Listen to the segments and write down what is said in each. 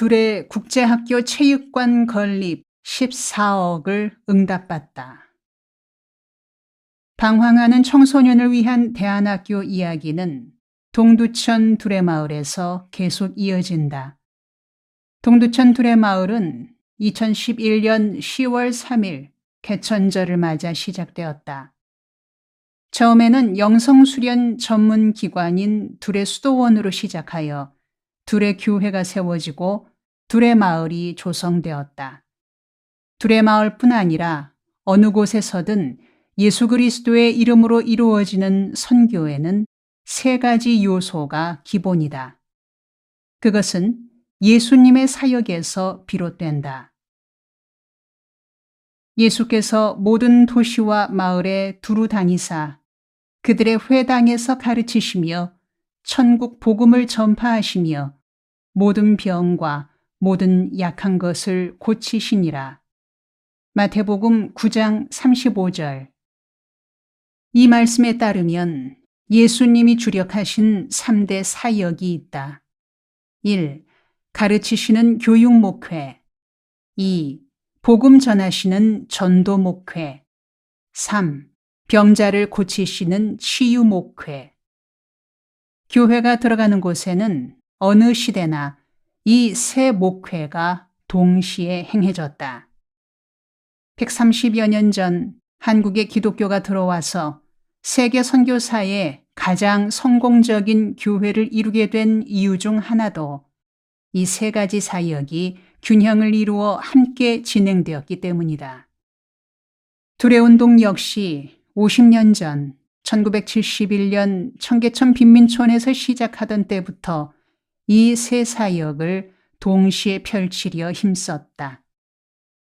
둘의 국제학교 체육관 건립 14억을 응답받다. 방황하는 청소년을 위한 대안학교 이야기는 동두천 두레마을에서 계속 이어진다. 동두천 두레마을은 2011년 10월 3일 개천절을 맞아 시작되었다. 처음에는 영성수련 전문 기관인 두레수도원으로 시작하여 두레교회가 세워지고 두레마을이 조성되었다. 두레마을뿐 아니라 어느 곳에서든 예수 그리스도의 이름으로 이루어지는 선교에는 세 가지 요소가 기본이다. 그것은 예수님의 사역에서 비롯된다. 예수께서 모든 도시와 마을에 두루 다니사 그들의 회당에서 가르치시며 천국 복음을 전파하시며 모든 병과 모든 약한 것을 고치시니라. 마태복음 9장 35절. 이 말씀에 따르면 예수님이 주력하신 3대 사역이 있다. 1. 가르치시는 교육 목회. 2. 복음 전하시는 전도 목회. 3. 병자를 고치시는 치유 목회. 교회가 들어가는 곳에는 어느 시대나 이 세 목회가 동시에 행해졌다. 130여 년 전 한국에 기독교가 들어와서 세계 선교사의 가장 성공적인 교회를 이루게 된 이유 중 하나도 이 세 가지 사역이 균형을 이루어 함께 진행되었기 때문이다. 두레운동 역시 50년 전 1971년 청계천 빈민촌에서 시작하던 때부터 이 세 사역을 동시에 펼치려 힘썼다.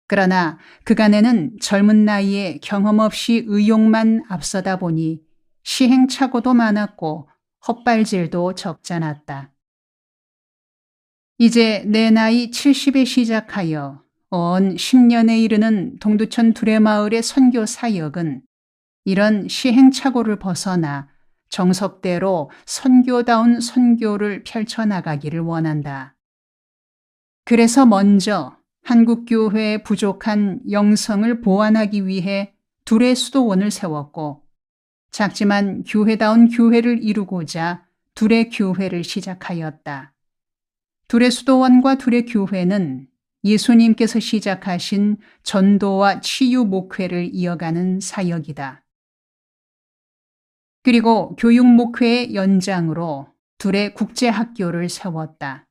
그러나 그간에는 젊은 나이에 경험 없이 의욕만 앞서다 보니 시행착오도 많았고 헛발질도 적잖았다. 이제 내 나이 70에 시작하여 언 10년에 이르는 동두천 두레마을의 선교 사역은 이런 시행착오를 벗어나 정석대로 선교다운 선교를 펼쳐나가기를 원한다. 그래서 먼저 한국교회의 부족한 영성을 보완하기 위해 두레수도원을 세웠고 작지만 교회다운 교회를 이루고자 두레교회를 시작하였다. 두레수도원과 두레교회는 예수님께서 시작하신 전도와 치유 목회를 이어가는 사역이다. 그리고 교육 목회의 연장으로 두레 국제학교를 세웠다.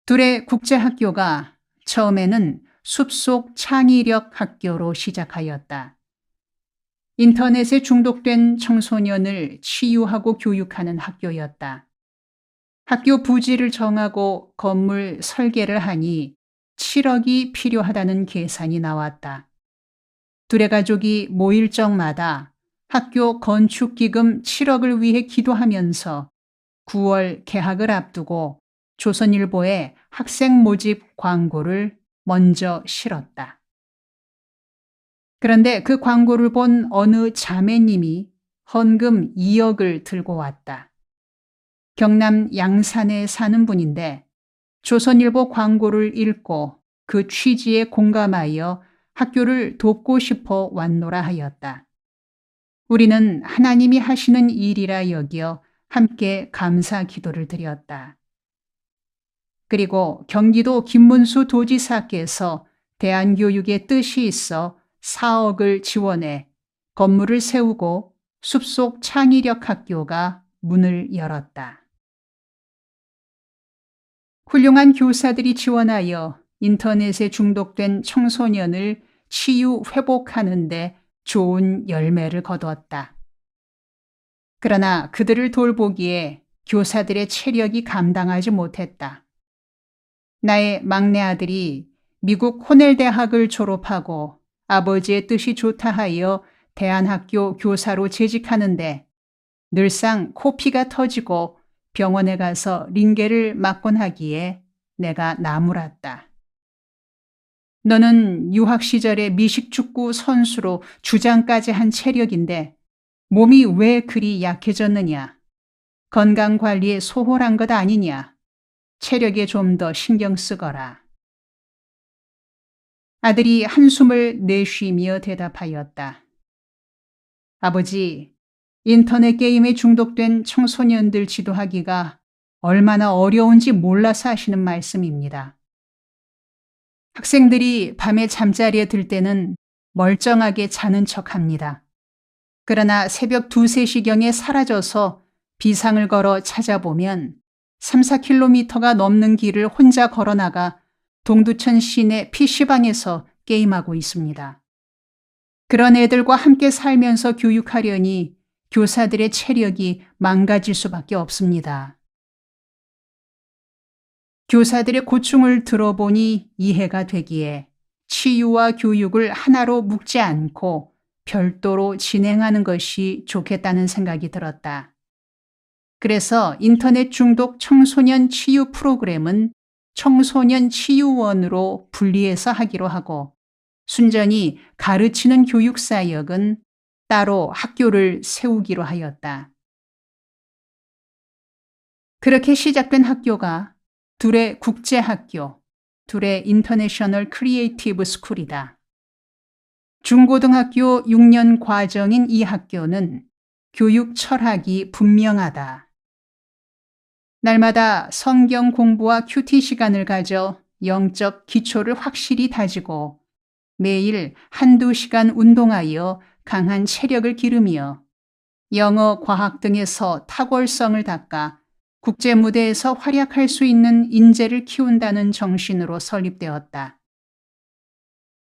두레 국제학교가 처음에는 숲속 창의력 학교로 시작하였다. 인터넷에 중독된 청소년을 치유하고 교육하는 학교였다. 학교 부지를 정하고 건물 설계를 하니 7억이 필요하다는 계산이 나왔다. 두레 가족이 모일 적마다 학교 건축기금 7억을 위해 기도하면서 9월 개학을 앞두고 조선일보에 학생 모집 광고를 먼저 실었다. 그런데 그 광고를 본 어느 자매님이 헌금 2억을 들고 왔다. 경남 양산에 사는 분인데 조선일보 광고를 읽고 그 취지에 공감하여 학교를 돕고 싶어 왔노라 하였다. 우리는 하나님이 하시는 일이라 여겨 함께 감사 기도를 드렸다. 그리고 경기도 김문수 도지사께서 대한교육의 뜻이 있어 4억을 지원해 건물을 세우고 숲속 창의력 학교가 문을 열었다. 훌륭한 교사들이 지원하여 인터넷에 중독된 청소년을 치유 회복하는 데 좋은 열매를 거두었다. 그러나 그들을 돌보기에 교사들의 체력이 감당하지 못했다. 나의 막내 아들이 미국 코넬 대학을 졸업하고 아버지의 뜻이 좋다 하여 대안학교 교사로 재직하는데 늘상 코피가 터지고 병원에 가서 링겔을 맞곤 하기에 내가 나무랐다. 너는 유학 시절에 미식축구 선수로 주장까지 한 체력인데 몸이 왜 그리 약해졌느냐? 건강관리에 소홀한 것 아니냐? 체력에 좀 더 신경 쓰거라. 아들이 한숨을 내쉬며 대답하였다. 아버지, 인터넷 게임에 중독된 청소년들 지도하기가 얼마나 어려운지 몰라서 하시는 말씀입니다. 학생들이 밤에 잠자리에 들 때는 멀쩡하게 자는 척 합니다. 그러나 새벽 2, 3시경에 사라져서 비상을 걸어 찾아보면 3, 4km가 넘는 길을 혼자 걸어나가 동두천 시내 PC방에서 게임하고 있습니다. 그런 애들과 함께 살면서 교육하려니 교사들의 체력이 망가질 수밖에 없습니다. 교사들의 고충을 들어보니 이해가 되기에 치유와 교육을 하나로 묶지 않고 별도로 진행하는 것이 좋겠다는 생각이 들었다. 그래서 인터넷 중독 청소년 치유 프로그램은 청소년 치유원으로 분리해서 하기로 하고 순전히 가르치는 교육사역은 따로 학교를 세우기로 하였다. 그렇게 시작된 학교가 둘의 국제학교, 둘의 인터내셔널 크리에이티브 스쿨이다. 중고등학교 6년 과정인 이 학교는 교육 철학이 분명하다. 날마다 성경 공부와 큐티 시간을 가져 영적 기초를 확실히 다지고 매일 1~2시간 운동하여 강한 체력을 기르며 영어, 과학 등에서 탁월성을 닦아 국제 무대에서 활약할 수 있는 인재를 키운다는 정신으로 설립되었다.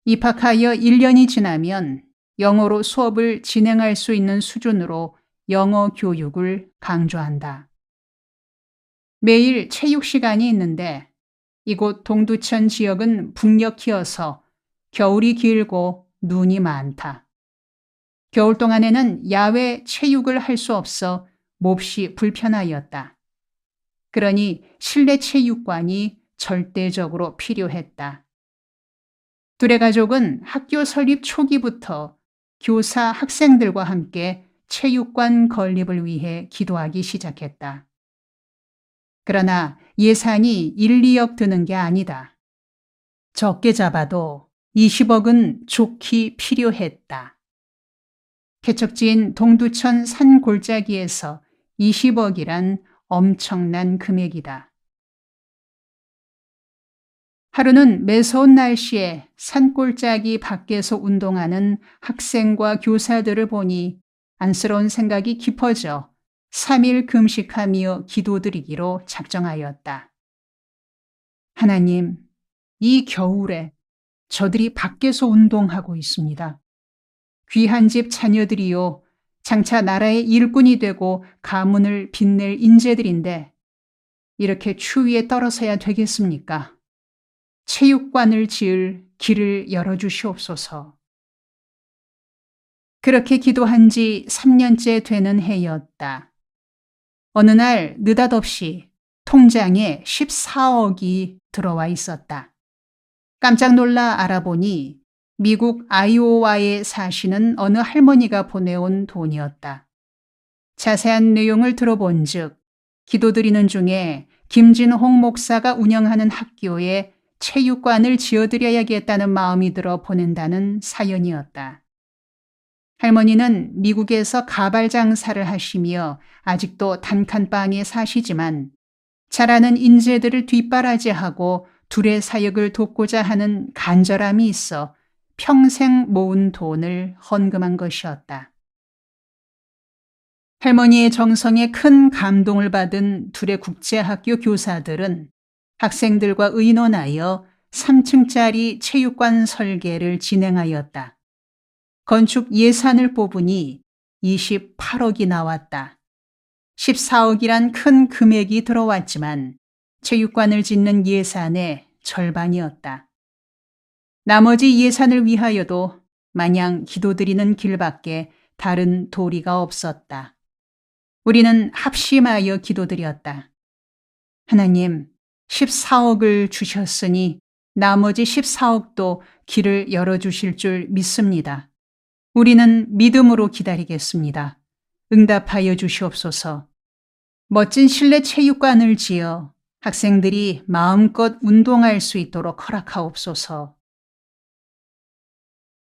입학하여 1년이 지나면 영어로 수업을 진행할 수 있는 수준으로 영어 교육을 강조한다. 매일 체육 시간이 있는데 이곳 동두천 지역은 북녘이어서 겨울이 길고 눈이 많다. 겨울 동안에는 야외 체육을 할 수 없어 몹시 불편하였다. 그러니 실내 체육관이 절대적으로 필요했다. 둘의 가족은 학교 설립 초기부터 교사 학생들과 함께 체육관 건립을 위해 기도하기 시작했다. 그러나 예산이 1, 2억 드는 게 아니다. 적게 잡아도 20억은 좋게 필요했다. 개척지인 동두천 산 골짜기에서 20억이란 엄청난 금액이다. 하루는 매서운 날씨에 산골짜기 밖에서 운동하는 학생과 교사들을 보니 안쓰러운 생각이 깊어져 3일 금식하며 기도드리기로 작정하였다. 하나님, 이 겨울에 저들이 밖에서 운동하고 있습니다. 귀한 집 자녀들이요, 장차 나라의 일꾼이 되고 가문을 빛낼 인재들인데 이렇게 추위에 떨어서야 되겠습니까? 체육관을 지을 길을 열어주시옵소서. 그렇게 기도한 지 3년째 되는 해였다. 어느 날 느닷없이 통장에 14억이 들어와 있었다. 깜짝 놀라 알아보니 미국 아이오와에 사시는 어느 할머니가 보내온 돈이었다. 자세한 내용을 들어본 즉 기도드리는 중에 김진홍 목사가 운영하는 학교에 체육관을 지어드려야겠다는 마음이 들어 보낸다는 사연이었다. 할머니는 미국에서 가발 장사를 하시며 아직도 단칸방에 사시지만 자라는 인재들을 뒷바라지하고 둘의 사역을 돕고자 하는 간절함이 있어 평생 모은 돈을 헌금한 것이었다. 할머니의 정성에 큰 감동을 받은 둘의 국제학교 교사들은 학생들과 의논하여 3층짜리 체육관 설계를 진행하였다. 건축 예산을 뽑으니 28억이 나왔다. 14억이란 큰 금액이 들어왔지만 체육관을 짓는 예산의 절반이었다. 나머지 예산을 위하여도 마냥 기도드리는 길밖에 다른 도리가 없었다. 우리는 합심하여 기도드렸다. 하나님, 14억을 주셨으니 나머지 14억도 길을 열어주실 줄 믿습니다. 우리는 믿음으로 기다리겠습니다. 응답하여 주시옵소서. 멋진 실내 체육관을 지어 학생들이 마음껏 운동할 수 있도록 허락하옵소서.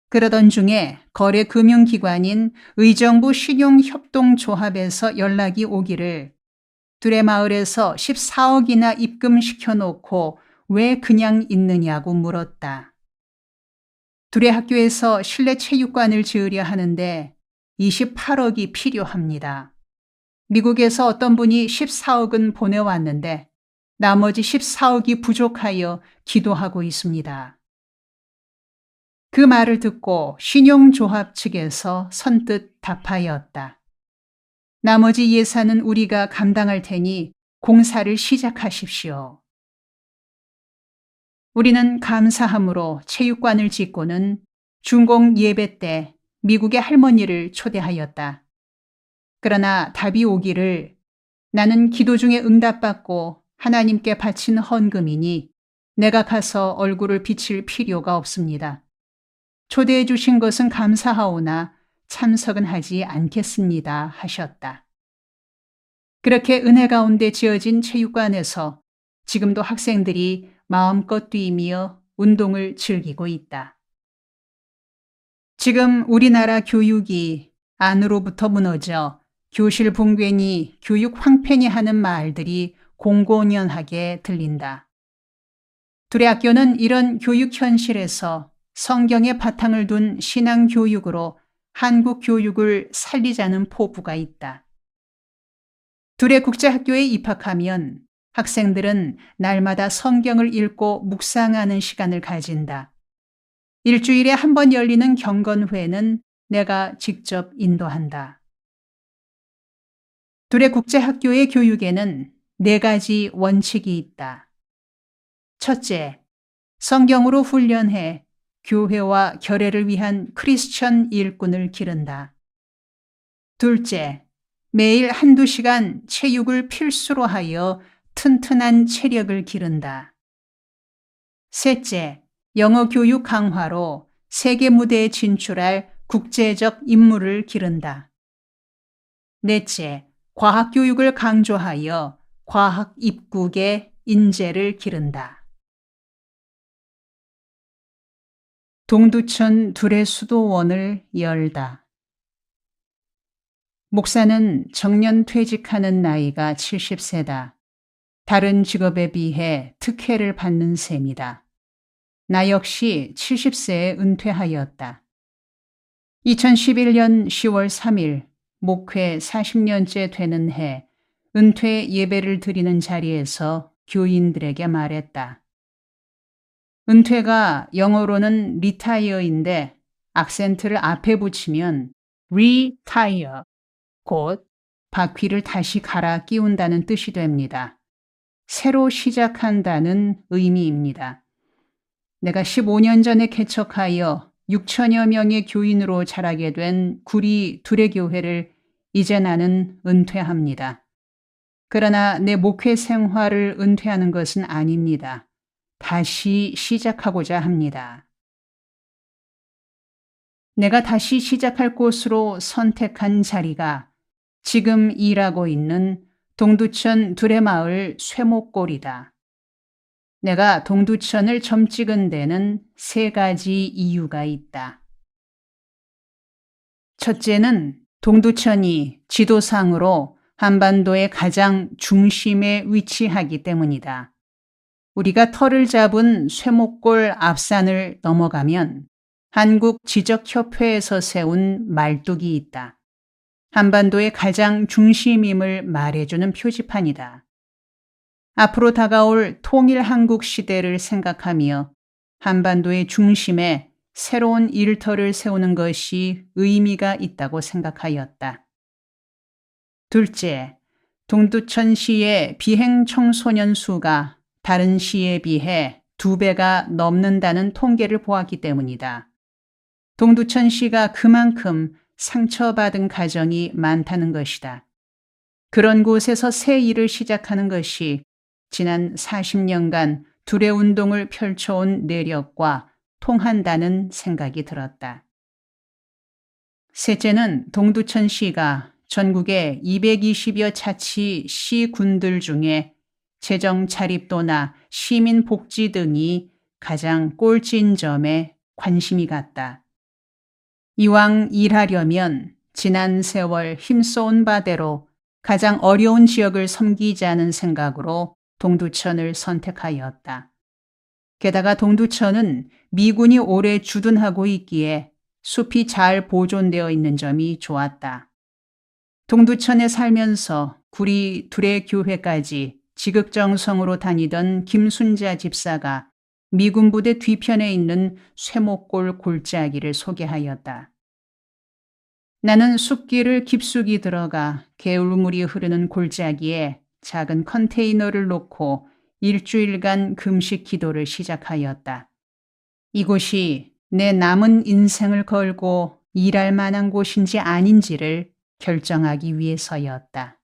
그러던 중에 거래금융기관인 의정부 신용협동조합에서 연락이 오기를 두레마을에서 14억이나 입금시켜 놓고 왜 그냥 있느냐고 물었다. 두레학교에서 실내 체육관을 지으려 하는데 28억이 필요합니다. 미국에서 어떤 분이 14억은 보내왔는데 나머지 14억이 부족하여 기도하고 있습니다. 그 말을 듣고 신용조합 측에서 선뜻 답하였다. 나머지 예산은 우리가 감당할 테니 공사를 시작하십시오. 우리는 감사함으로 체육관을 짓고는 준공 예배 때 미국의 할머니를 초대하였다. 그러나 답이 오기를 나는 기도 중에 응답받고 하나님께 바친 헌금이니 내가 가서 얼굴을 비칠 필요가 없습니다. 초대해 주신 것은 감사하오나 참석은 하지 않겠습니다 하셨다. 그렇게 은혜 가운데 지어진 체육관에서 지금도 학생들이 마음껏 뛰며 운동을 즐기고 있다. 지금 우리나라 교육이 안으로부터 무너져 교실 붕괴니 교육 황폐니 하는 말들이 공공연하게 들린다. 두레학교는 이런 교육 현실에서 성경의 바탕을 둔 신앙 교육으로 한국 교육을 살리자는 포부가 있다. 두레국제학교에 입학하면 학생들은 날마다 성경을 읽고 묵상하는 시간을 가진다. 일주일에 한 번 열리는 경건회는 내가 직접 인도한다. 두레국제학교의 교육에는 4가지 원칙이 있다. 첫째, 성경으로 훈련해 교회와 결애를 위한 크리스천 일꾼을 기른다. 둘째, 매일 1~2시간 체육을 필수로 하여 튼튼한 체력을 기른다. 셋째, 영어 교육 강화로 세계 무대에 진출할 국제적 인물을 기른다. 넷째, 과학 교육을 강조하여 과학 입국의 인재를 기른다. 동두천 두레수도원을 열다. 목사는 정년 퇴직하는 나이가 70세다. 다른 직업에 비해 특혜를 받는 셈이다. 나 역시 70세에 은퇴하였다. 2011년 10월 3일 목회 40년째 되는 해 은퇴 예배를 드리는 자리에서 교인들에게 말했다. 은퇴가 영어로는 retire인데 악센트를 앞에 붙이면 retire, 곧 바퀴를 다시 갈아 끼운다는 뜻이 됩니다. 새로 시작한다는 의미입니다. 내가 15년 전에 개척하여 6천여 명의 교인으로 자라게 된 구리 두레교회를 이제 나는 은퇴합니다. 그러나 내 목회 생활을 은퇴하는 것은 아닙니다. 다시 시작하고자 합니다. 내가 다시 시작할 곳으로 선택한 자리가 지금 일하고 있는 동두천 두레마을 쇠목골이다. 내가 동두천을 점 찍은 데는 3가지 이유가 있다. 첫째는 동두천이 지도상으로 한반도의 가장 중심에 위치하기 때문이다. 우리가 터를 잡은 쇠목골 앞산을 넘어가면 한국지적협회에서 세운 말뚝이 있다. 한반도의 가장 중심임을 말해주는 표지판이다. 앞으로 다가올 통일한국 시대를 생각하며 한반도의 중심에 새로운 일터를 세우는 것이 의미가 있다고 생각하였다. 둘째, 동두천시의 비행 청소년 수가 다른 시에 비해 2배가 넘는다는 통계를 보았기 때문이다. 동두천시가 그만큼 상처받은 가정이 많다는 것이다. 그런 곳에서 새 일을 시작하는 것이 지난 40년간 두레운동을 펼쳐온 내력과 통한다는 생각이 들었다. 셋째는 동두천시가 전국의 220여 자치 시군들 중에 재정 자립도나 시민 복지 등이 가장 꼴찌인 점에 관심이 갔다. 이왕 일하려면 지난 세월 힘써온 바대로 가장 어려운 지역을 섬기자는 생각으로 동두천을 선택하였다. 게다가 동두천은 미군이 오래 주둔하고 있기에 숲이 잘 보존되어 있는 점이 좋았다. 동두천에 살면서 구리 두레교회까지 지극정성으로 다니던 김순자 집사가 미군 부대 뒤편에 있는 쇠목골 골짜기를 소개하였다. 나는 숲길을 깊숙이 들어가 개울물이 흐르는 골짜기에 작은 컨테이너를 놓고 일주일간 금식 기도를 시작하였다. 이곳이 내 남은 인생을 걸고 일할 만한 곳인지 아닌지를 결정하기 위해서였다.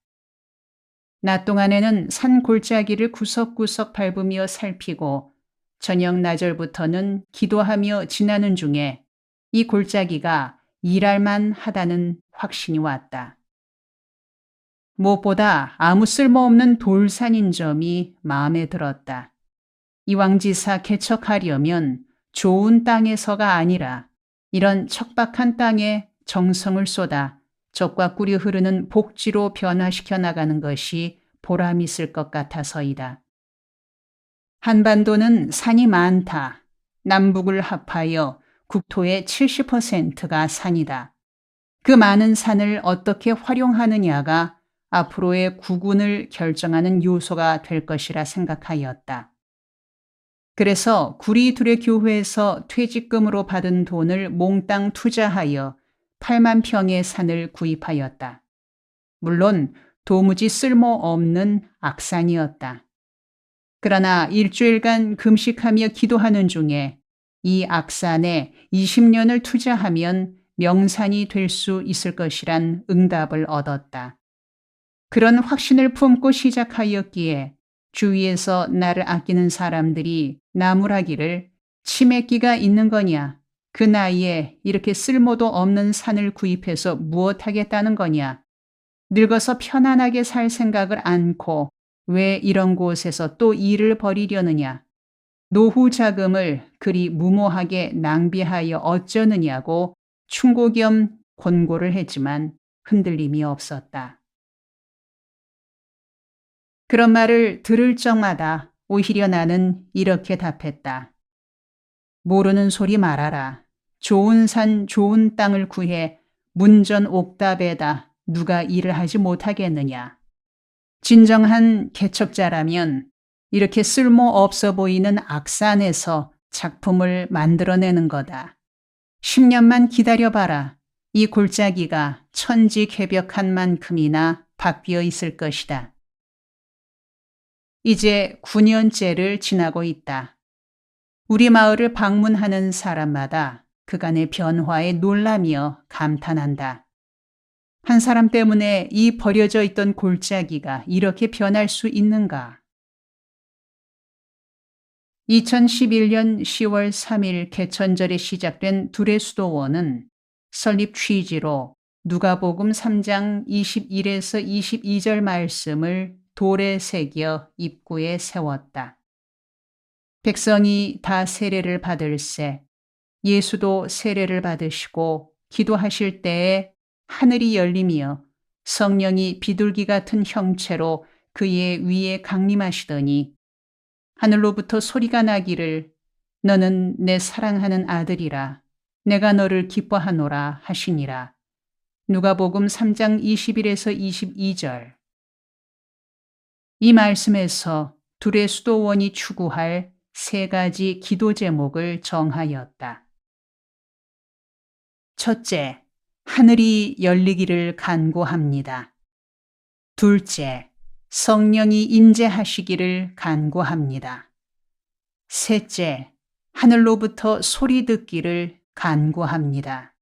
낮 동안에는 산 골짜기를 구석구석 밟으며 살피고 저녁 나절부터는 기도하며 지나는 중에 이 골짜기가 일할 만하다는 확신이 왔다. 무엇보다 아무 쓸모없는 돌산인 점이 마음에 들었다. 이왕지사 개척하려면 좋은 땅에서가 아니라 이런 척박한 땅에 정성을 쏟아 적과 꿀이 흐르는 복지로 변화시켜 나가는 것이 보람 있을 것 같아서이다. 한반도는 산이 많다. 남북을 합하여 국토의 70%가 산이다. 그 많은 산을 어떻게 활용하느냐가 앞으로의 국운을 결정하는 요소가 될 것이라 생각하였다. 그래서 구리두레교회에서 퇴직금으로 받은 돈을 몽땅 투자하여 8만 평의 산을 구입하였다. 물론 도무지 쓸모없는 악산이었다. 그러나 일주일간 금식하며 기도하는 중에 이 악산에 20년을 투자하면 명산이 될 수 있을 것이란 응답을 얻었다. 그런 확신을 품고 시작하였기에 주위에서 나를 아끼는 사람들이 나무라기를 치매기가 있는 거냐, 그 나이에 이렇게 쓸모도 없는 산을 구입해서 무엇하겠다는 거냐, 늙어서 편안하게 살 생각을 않고 왜 이런 곳에서 또 일을 벌이려느냐, 노후 자금을 그리 무모하게 낭비하여 어쩌느냐고 충고 겸 권고를 했지만 흔들림이 없었다. 그런 말을 들을 적마다 오히려 나는 이렇게 답했다. 모르는 소리 말아라. 좋은 산 좋은 땅을 구해 문전 옥답에다 누가 일을 하지 못하겠느냐. 진정한 개척자라면 이렇게 쓸모없어 보이는 악산에서 작품을 만들어내는 거다. 10년만 기다려봐라. 이 골짜기가 천지개벽한 만큼이나 바뀌어 있을 것이다. 이제 9년째를 지나고 있다. 우리 마을을 방문하는 사람마다 그간의 변화에 놀라며 감탄한다. 한 사람 때문에 이 버려져 있던 골짜기가 이렇게 변할 수 있는가? 2011년 10월 3일 개천절에 시작된 두레수도원은 설립 취지로 누가복음 3장 21에서 22절 말씀을 돌에 새겨 입구에 세웠다. 백성이 다 세례를 받을세 예수도 세례를 받으시고 기도하실 때에 하늘이 열리며 성령이 비둘기 같은 형체로 그의 위에 강림하시더니 하늘로부터 소리가 나기를 너는 내 사랑하는 아들이라 내가 너를 기뻐하노라 하시니라. 누가복음 3장 21에서 22절. 이 말씀에서 두레수도원이 추구할 세 가지 기도 제목을 정하였다. 첫째, 하늘이 열리기를 간구합니다. 둘째, 성령이 임재하시기를 간구합니다. 셋째, 하늘로부터 소리 듣기를 간구합니다.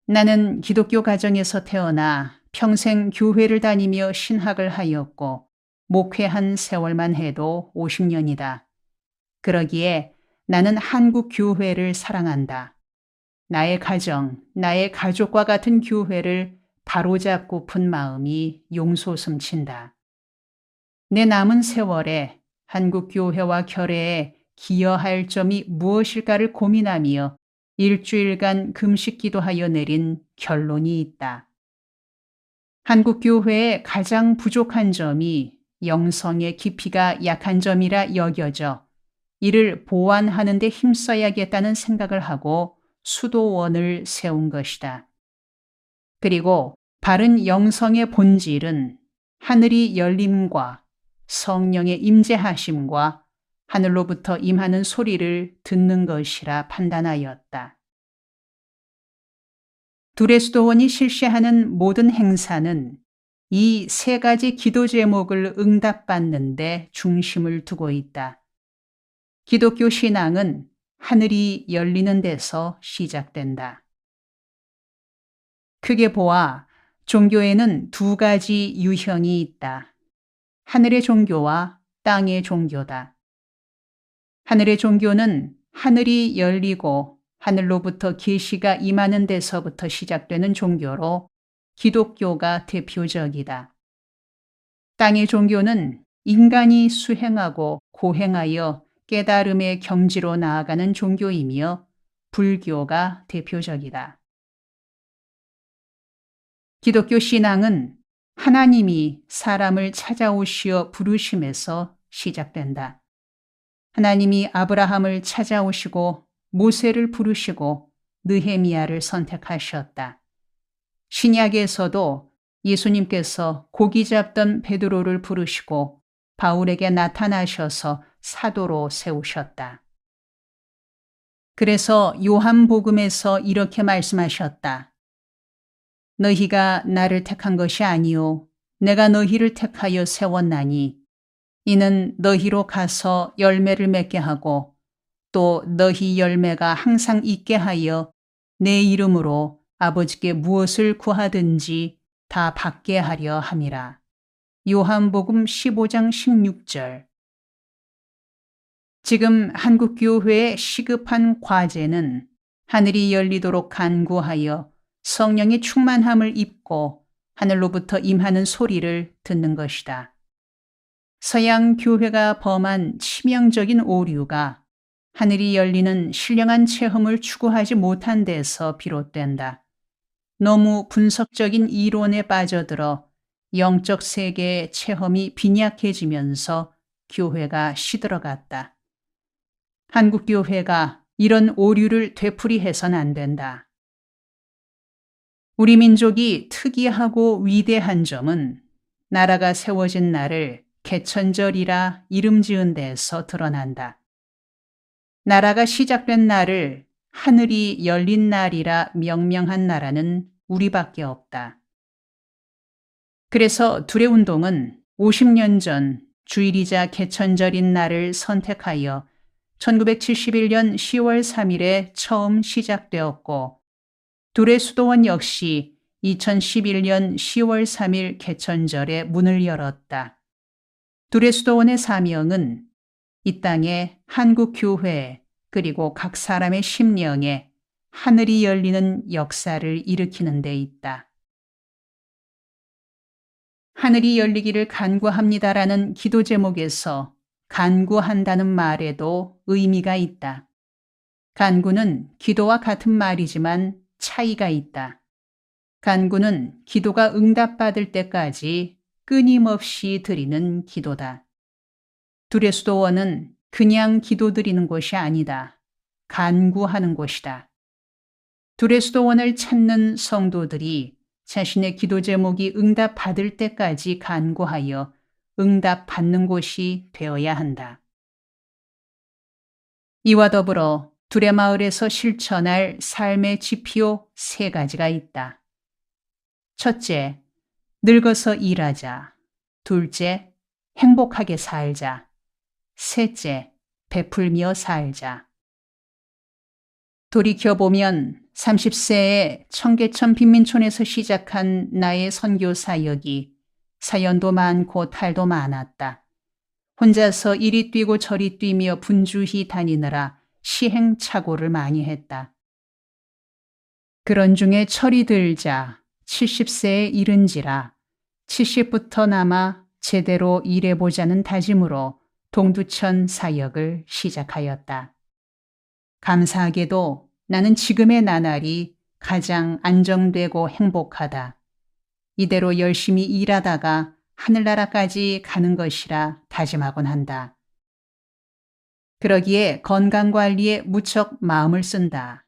나는 기독교 가정에서 태어나 평생 교회를 다니며 신학을 하였고 목회한 세월만 해도 50년이다. 그러기에 나는 한국 교회를 사랑한다. 나의 가정, 나의 가족과 같은 교회를 바로잡고픈 마음이 용솟음친다. 내 남은 세월에 한국교회와 결례에 기여할 점이 무엇일까를 고민하며 일주일간 금식 기도하여 내린 결론이 있다. 한국교회의 가장 부족한 점이 영성의 깊이가 약한 점이라 여겨져 이를 보완하는 데 힘써야겠다는 생각을 하고 수도원을 세운 것이다. 그리고 바른 영성의 본질은 하늘이 열림과 성령의 임재하심과 하늘로부터 임하는 소리를 듣는 것이라 판단하였다. 둘의 수도원이 실시하는 모든 행사는 이 세 가지 기도 제목을 응답받는 데 중심을 두고 있다. 기독교 신앙은 하늘이 열리는 데서 시작된다. 크게 보아 종교에는 두 가지 유형이 있다. 하늘의 종교와 땅의 종교다. 하늘의 종교는 하늘이 열리고 하늘로부터 계시가 임하는 데서부터 시작되는 종교로 기독교가 대표적이다. 땅의 종교는 인간이 수행하고 고행하여 깨달음의 경지로 나아가는 종교이며 불교가 대표적이다. 기독교 신앙은 하나님이 사람을 찾아오시어 부르심에서 시작된다. 하나님이 아브라함을 찾아오시고 모세를 부르시고 느헤미야를 선택하셨다. 신약에서도 예수님께서 고기 잡던 베드로를 부르시고 바울에게 나타나셔서 사도로 세우셨다. 그래서 요한복음에서 이렇게 말씀하셨다. 너희가 나를 택한 것이 아니요 내가 너희를 택하여 세웠나니 이는 너희로 가서 열매를 맺게 하고 또 너희 열매가 항상 있게 하여 내 이름으로 아버지께 무엇을 구하든지 다 받게 하려 함이라. 요한복음 15장 16절. 지금 한국교회의 시급한 과제는 하늘이 열리도록 간구하여 성령의 충만함을 입고 하늘로부터 임하는 소리를 듣는 것이다. 서양 교회가 범한 치명적인 오류가 하늘이 열리는 신령한 체험을 추구하지 못한 데서 비롯된다. 너무 분석적인 이론에 빠져들어 영적 세계의 체험이 빈약해지면서 교회가 시들어갔다. 한국교회가 이런 오류를 되풀이해서는 안 된다. 우리 민족이 특이하고 위대한 점은 나라가 세워진 날을 개천절이라 이름 지은 데에서 드러난다. 나라가 시작된 날을 하늘이 열린 날이라 명명한 나라는 우리밖에 없다. 그래서 둘의 운동은 50년 전 주일이자 개천절인 날을 선택하여 1971년 10월 3일에 처음 시작되었고 둘의 수도원 역시 2011년 10월 3일 개천절에 문을 열었다. 둘의 수도원의 사명은 이 땅에 한국교회 그리고 각 사람의 심령에 하늘이 열리는 역사를 일으키는 데 있다. 하늘이 열리기를 간구합니다라는 기도 제목에서 간구한다는 말에도 의미가 있다. 간구는 기도와 같은 말이지만 차이가 있다. 간구는 기도가 응답받을 때까지 끊임없이 드리는 기도다. 둘의 수도원은 그냥 기도드리는 곳이 아니다. 간구하는 곳이다. 둘의 수도원을 찾는 성도들이 자신의 기도 제목이 응답받을 때까지 간구하여 응답받는 곳이 되어야 한다. 이와 더불어 둘의 마을에서 실천할 삶의 지표 3가지가 있다. 첫째, 늙어서 일하자. 둘째, 행복하게 살자. 셋째, 베풀며 살자. 돌이켜보면 30세에 청계천 빈민촌에서 시작한 나의 선교 사역이 사연도 많고 탈도 많았다. 혼자서 이리 뛰고 저리 뛰며 분주히 다니느라 시행착오를 많이 했다. 그런 중에 철이 들자 70세에 이른지라 70부터 남아 제대로 일해보자는 다짐으로 동두천 사역을 시작하였다. 감사하게도 나는 지금의 나날이 가장 안정되고 행복하다. 이대로 열심히 일하다가 하늘나라까지 가는 것이라 다짐하곤 한다. 그러기에 건강관리에 무척 마음을 쓴다.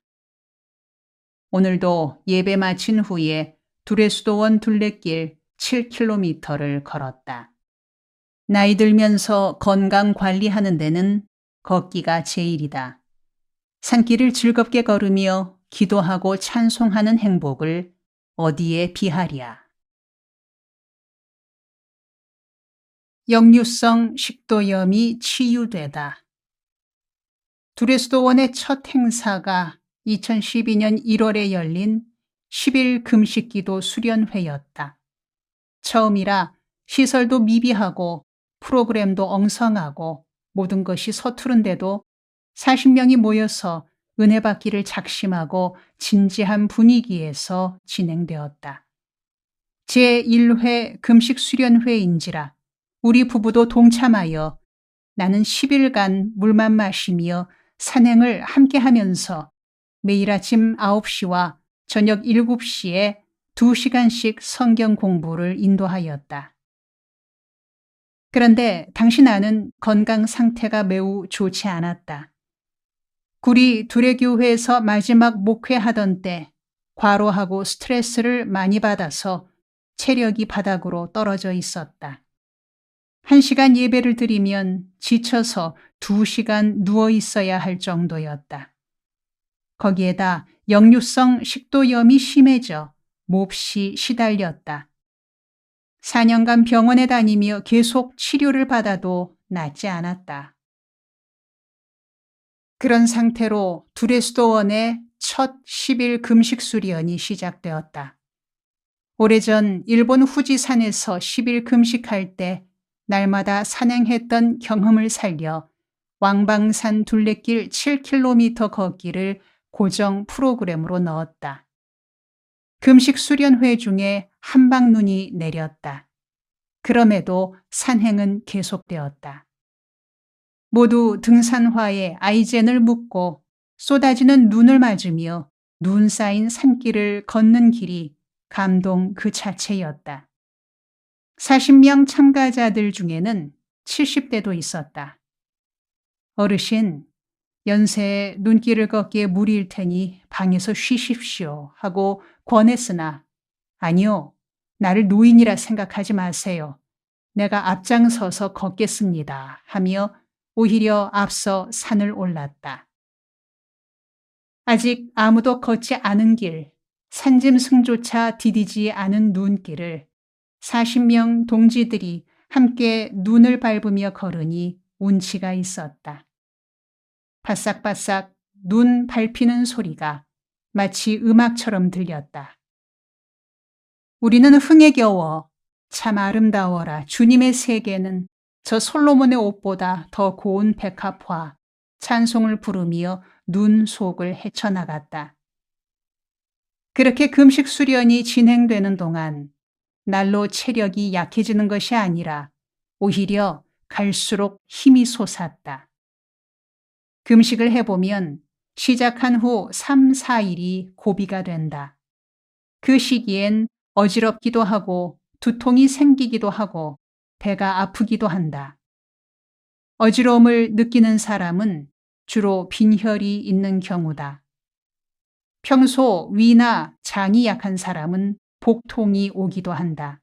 오늘도 예배 마친 후에 두레수도원 둘레길 7km를 걸었다. 나이 들면서 건강 관리하는 데는 걷기가 제일이다. 산길을 즐겁게 걸으며 기도하고 찬송하는 행복을 어디에 비하랴. 역류성 식도염이 치유되다. 두레수도원의 첫 행사가 2012년 1월에 열린 10일 금식기도 수련회였다. 처음이라 시설도 미비하고 프로그램도 엉성하고 모든 것이 서투른데도 40명이 모여서 은혜 받기를 작심하고 진지한 분위기에서 진행되었다. 제1회 금식 수련회인지라 우리 부부도 동참하여 나는 10일간 물만 마시며 산행을 함께 하면서 매일 아침 9시와 저녁 7시에 2시간씩 성경 공부를 인도하였다. 그런데 당시 나는 건강 상태가 매우 좋지 않았다. 구리 두레교회에서 마지막 목회하던 때 과로하고 스트레스를 많이 받아서 체력이 바닥으로 떨어져 있었다. 1시간 예배를 드리면 지쳐서 2시간 누워 있어야 할 정도였다. 거기에다 역류성 식도염이 심해져 몹시 시달렸다. 4년간 병원에 다니며 계속 치료를 받아도 낫지 않았다. 그런 상태로 두레수도원의 첫 10일 금식 수련이 시작되었다. 오래전 일본 후지산에서 10일 금식할 때 날마다 산행했던 경험을 살려 왕방산 둘레길 7km 걷기를 고정 프로그램으로 넣었다. 금식 수련회 중에 한방눈이 내렸다. 그럼에도 산행은 계속되었다. 모두 등산화에 아이젠을 묶고 쏟아지는 눈을 맞으며 눈 쌓인 산길을 걷는 길이 감동 그 자체였다. 40명 참가자들 중에는 70대도 있었다. 어르신, 연세에 눈길을 걷기에 무리일 테니 방에서 쉬십시오 하고 권했으나 아니요, 나를 노인이라 생각하지 마세요. 내가 앞장서서 걷겠습니다 하며 오히려 앞서 산을 올랐다. 아직 아무도 걷지 않은 길, 산짐승조차 디디지 않은 눈길을 40명 동지들이 함께 눈을 밟으며 걸으니 운치가 있었다. 바싹바싹 눈 밟히는 소리가 마치 음악처럼 들렸다. 우리는 흥에 겨워 참 아름다워라 주님의 세계는 저 솔로몬의 옷보다 더 고운 백합화 찬송을 부르며 눈 속을 헤쳐나갔다. 그렇게 금식 수련이 진행되는 동안 날로 체력이 약해지는 것이 아니라 오히려 갈수록 힘이 솟았다. 금식을 해보면 시작한 후 3, 4일이 고비가 된다. 그 시기엔 어지럽기도 하고 두통이 생기기도 하고 배가 아프기도 한다. 어지러움을 느끼는 사람은 주로 빈혈이 있는 경우다. 평소 위나 장이 약한 사람은 복통이 오기도 한다.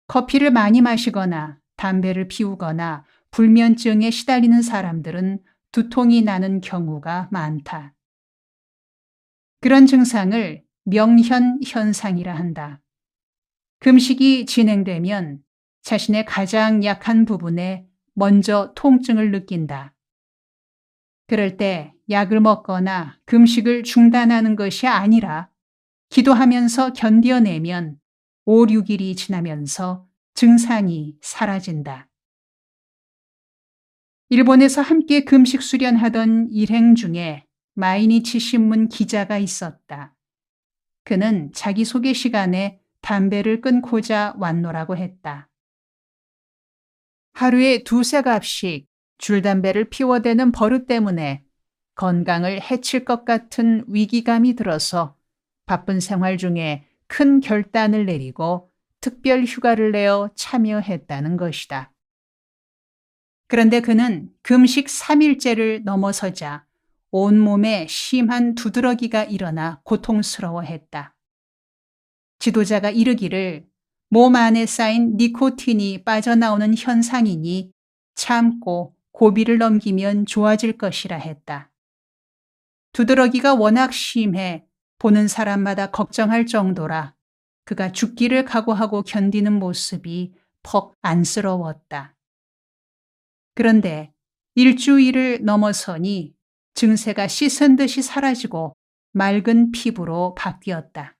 커피를 많이 마시거나 담배를 피우거나 불면증에 시달리는 사람들은 두통이 나는 경우가 많다. 그런 증상을 명현 현상이라 한다. 금식이 진행되면 자신의 가장 약한 부분에 먼저 통증을 느낀다. 그럴 때 약을 먹거나 금식을 중단하는 것이 아니라 기도하면서 견뎌내면 5, 6일이 지나면서 증상이 사라진다. 일본에서 함께 금식 수련하던 일행 중에 마이니치 신문 기자가 있었다. 그는 자기소개 시간에 담배를 끊고자 왔노라고 했다. 하루에 두세 갑씩 줄담배를 피워대는 버릇 때문에 건강을 해칠 것 같은 위기감이 들어서 바쁜 생활 중에 큰 결단을 내리고 특별 휴가를 내어 참여했다는 것이다. 그런데 그는 금식 3일째를 넘어서자 온몸에 심한 두드러기가 일어나 고통스러워했다. 지도자가 이르기를 몸 안에 쌓인 니코틴이 빠져나오는 현상이니 참고 고비를 넘기면 좋아질 것이라 했다. 두드러기가 워낙 심해 보는 사람마다 걱정할 정도라 그가 죽기를 각오하고 견디는 모습이 퍽 안쓰러웠다. 그런데 일주일을 넘어서니 증세가 씻은 듯이 사라지고 맑은 피부로 바뀌었다.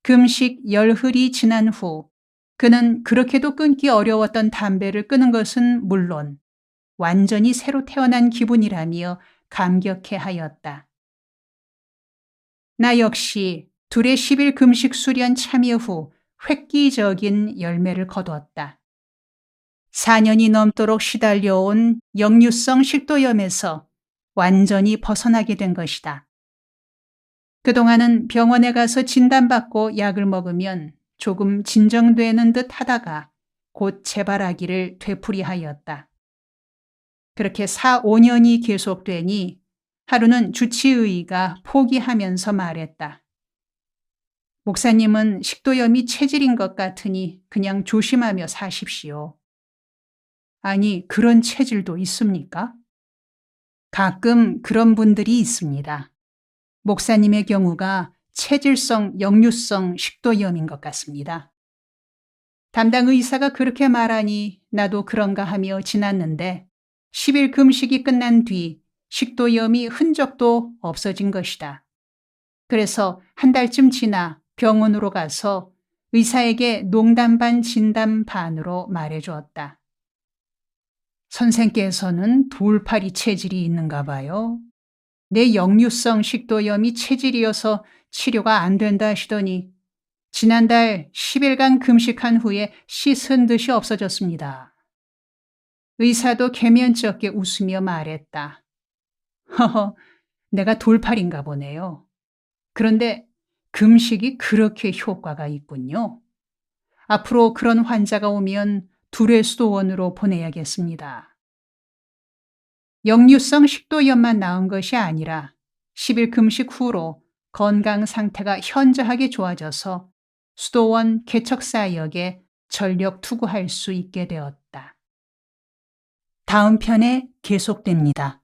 금식 열흘이 지난 후 그는 그렇게도 끊기 어려웠던 담배를 끊은 것은 물론 완전히 새로 태어난 기분이라며 감격해하였다. 나 역시 둘의 10일 금식 수련 참여 후 획기적인 열매를 거두었다. 4년이 넘도록 시달려온 역류성 식도염에서 완전히 벗어나게 된 것이다. 그동안은 병원에 가서 진단받고 약을 먹으면 조금 진정되는 듯 하다가 곧 재발하기를 되풀이하였다. 그렇게 4, 5년이 계속되니 하루는 주치의가 포기하면서 말했다. 목사님은 식도염이 체질인 것 같으니 그냥 조심하며 사십시오. 아니, 그런 체질도 있습니까? 가끔 그런 분들이 있습니다. 목사님의 경우가 체질성 역류성 식도염인 것 같습니다. 담당 의사가 그렇게 말하니 나도 그런가 하며 지났는데 10일 금식이 끝난 뒤 식도염이 흔적도 없어진 것이다. 그래서 한 달쯤 지나 병원으로 가서 의사에게 농담 반 진담 반으로 말해주었다. 선생께서는 돌팔이 체질이 있는가 봐요. 내 역류성 식도염이 체질이어서 치료가 안 된다 하시더니 지난달 10일간 금식한 후에 씻은 듯이 없어졌습니다. 의사도 개면쩍게 웃으며 말했다. 허허, 내가 돌팔인가 보네요. 그런데 금식이 그렇게 효과가 있군요. 앞으로 그런 환자가 오면 둘의 수도원으로 보내야겠습니다. 역류성 식도염만 나은 것이 아니라 10일 금식 후로 건강 상태가 현저하게 좋아져서 수도원 개척사역에 전력 투구할 수 있게 되었다. 다음 편에 계속됩니다.